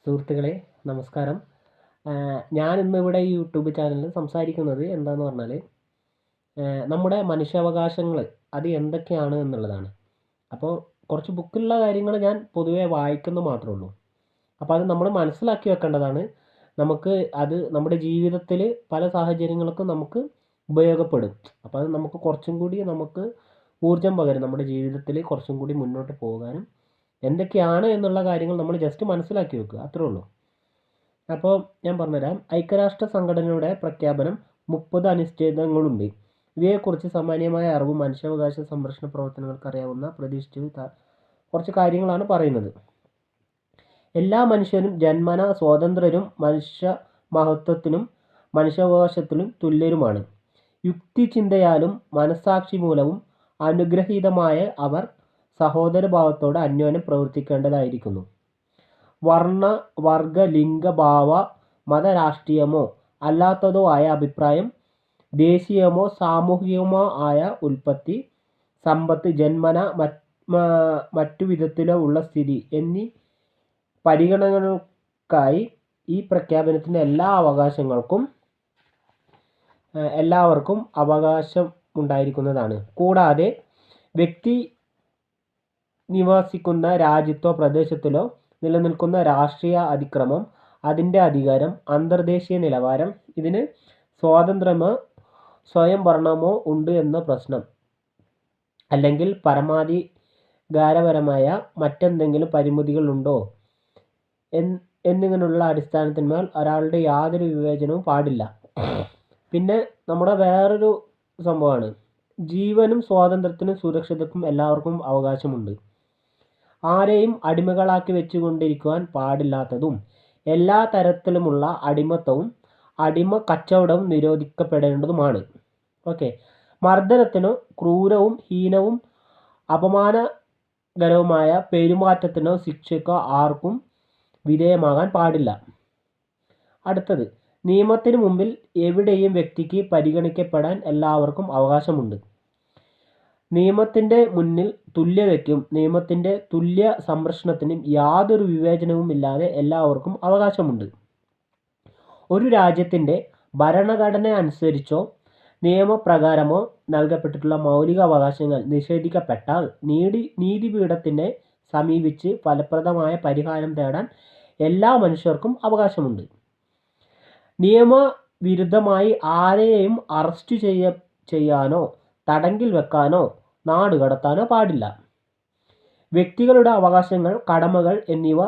സുഹൃത്തുക്കളെ നമസ്കാരം. ഞാൻ ഇന്നിവിടെ ഈ യൂട്യൂബ് ചാനലിൽ സംസാരിക്കുന്നത് എന്താണെന്ന് പറഞ്ഞാൽ നമ്മുടെ മനുഷ്യാവകാശങ്ങൾ അത് എന്തൊക്കെയാണ് എന്നുള്ളതാണ്. അപ്പോൾ കുറച്ച് ബുക്കിലുള്ള കാര്യങ്ങൾ ഞാൻ പൊതുവേ വായിക്കുന്നു മാത്രമേ ഉള്ളൂ. അപ്പോൾ അത് നമ്മൾ മനസ്സിലാക്കി വെക്കേണ്ടതാണ്. നമുക്ക് അത് നമ്മുടെ ജീവിതത്തിൽ പല സാഹചര്യങ്ങൾക്കും നമുക്ക് ഉപയോഗപ്പെടും. അപ്പോൾ അത് നമുക്ക് കുറച്ചും കൂടി നമുക്ക് ഊർജ്ജം പകരും, നമ്മുടെ ജീവിതത്തിൽ കുറച്ചും കൂടി മുന്നോട്ട് പോകാനും. എന്തൊക്കെയാണ് എന്നുള്ള കാര്യങ്ങൾ നമ്മൾ ജസ്റ്റ് മനസ്സിലാക്കി വെക്കുക, അത്രേ ഉള്ളൂ. അപ്പോൾ ഞാൻ പറഞ്ഞുതരാം. ഐക്യരാഷ്ട്ര സംഘടനയുടെ പ്രഖ്യാപനം 30 അനുച്ഛേദങ്ങളുണ്ട്. ഇവയെക്കുറിച്ച് സാമാന്യമായ അറിവ് മനുഷ്യാവകാശ സംരക്ഷണ പ്രവർത്തനങ്ങൾക്ക് അറിയാവുന്ന പ്രതീക്ഷിച്ച് കുറച്ച് കാര്യങ്ങളാണ് പറയുന്നത്. എല്ലാ മനുഷ്യരും ജന്മന സ്വതന്ത്രരും മനുഷ്യ മഹത്വത്തിനും മനുഷ്യാവകാശത്തിനും തുല്യരുമാണ്. യുക്തിചിന്തയാലും മനസ്സാക്ഷി മൂലവും അനുഗ്രഹീതമായ അവർ സഹോദരഭാവത്തോടെ അന്യോന്യം പ്രവർത്തിക്കേണ്ടതായിരിക്കുന്നു. വർണ്ണ വർഗ ലിംഗ ഭാവ മത രാഷ്ട്രീയമോ അല്ലാത്തതോ ആയ അഭിപ്രായം, ദേശീയമോ സാമൂഹികമോ ആയ ഉൽപ്പത്തി, സമ്പത്ത്, ജന്മന മറ്റു വിധത്തിലോ ഉള്ള സ്ഥിതി എന്നീ പരിഗണനകൾക്കായി ഈ പ്രഖ്യാപനത്തിൻ്റെ എല്ലാവർക്കും അവകാശം ഉണ്ടായിരിക്കുന്നതാണ്. കൂടാതെ വ്യക്തി നിവസിക്കുന്ന രാജ്യത്തോ പ്രദേശത്തിലോ നിലനിൽക്കുന്ന രാഷ്ട്രീയ അതിക്രമം, അതിൻ്റെ അധികാരം, അന്തർദേശീയ നിലവാരം, ഇതിന് സ്വാതന്ത്ര്യമോ സ്വയംഭരണമോ ഉണ്ട് എന്ന പ്രശ്നം, അല്ലെങ്കിൽ പരമാധികാരപരമായ മറ്റെന്തെങ്കിലും പരിമിതികളുണ്ടോ എന്നിങ്ങനെയുള്ള അടിസ്ഥാനത്തിന്മേൽ ഒരാളുടെ യാതൊരു വിവേചനവും പാടില്ല. പിന്നെ നമ്മുടെ വേറൊരു സംഭവമാണ്, ജീവനും സ്വാതന്ത്ര്യത്തിനും സുരക്ഷിതത്വം എല്ലാവർക്കും അവകാശമുണ്ട്. ആരെയും അടിമകളാക്കി വെച്ചുകൊണ്ടിരിക്കുവാൻ പാടില്ലാത്തതും എല്ലാ തരത്തിലുമുള്ള അടിമത്തവും അടിമ കച്ചവടവും നിരോധിക്കപ്പെടേണ്ടതുമാണ്. ഓക്കെ. മർദ്ദനത്തിനോ ക്രൂരവും ഹീനവും അപമാനകരവുമായ പെരുമാറ്റത്തിനോ ശിക്ഷയ്ക്കോ ആർക്കും വിധേയമാകാൻ പാടില്ല. അടുത്തത്, നിയമത്തിന് മുമ്പിൽ എവിടെയും വ്യക്തിക്ക് പരിഗണിക്കപ്പെടാൻ എല്ലാവർക്കും അവകാശമുണ്ട്. നിയമത്തിൻ്റെ മുന്നിൽ തുല്യതയ്ക്കും നിയമത്തിൻ്റെ തുല്യ സംരക്ഷണത്തിനും യാതൊരു വിവേചനവുമില്ലാതെ എല്ലാവർക്കും അവകാശമുണ്ട്. ഒരു രാജ്യത്തിൻ്റെ ഭരണഘടന അനുസരിച്ചോ നിയമപ്രകാരമോ നൽകപ്പെട്ടിട്ടുള്ള മൗലിക അവകാശങ്ങൾ നിഷേധിക്കപ്പെട്ടാൽ നീതിപീഠത്തിനെ സമീപിച്ച് ഫലപ്രദമായ പരിഹാരം തേടാൻ എല്ലാ മനുഷ്യർക്കും അവകാശമുണ്ട്. നിയമവിരുദ്ധമായി ആരെയും അറസ്റ്റ് ചെയ്യാനോ തടങ്കിൽ വെക്കാനോ നാടുകടത്താനോ പാടില്ല. വ്യക്തികളുടെ അവകാശങ്ങൾ, കടമകൾ എന്നിവ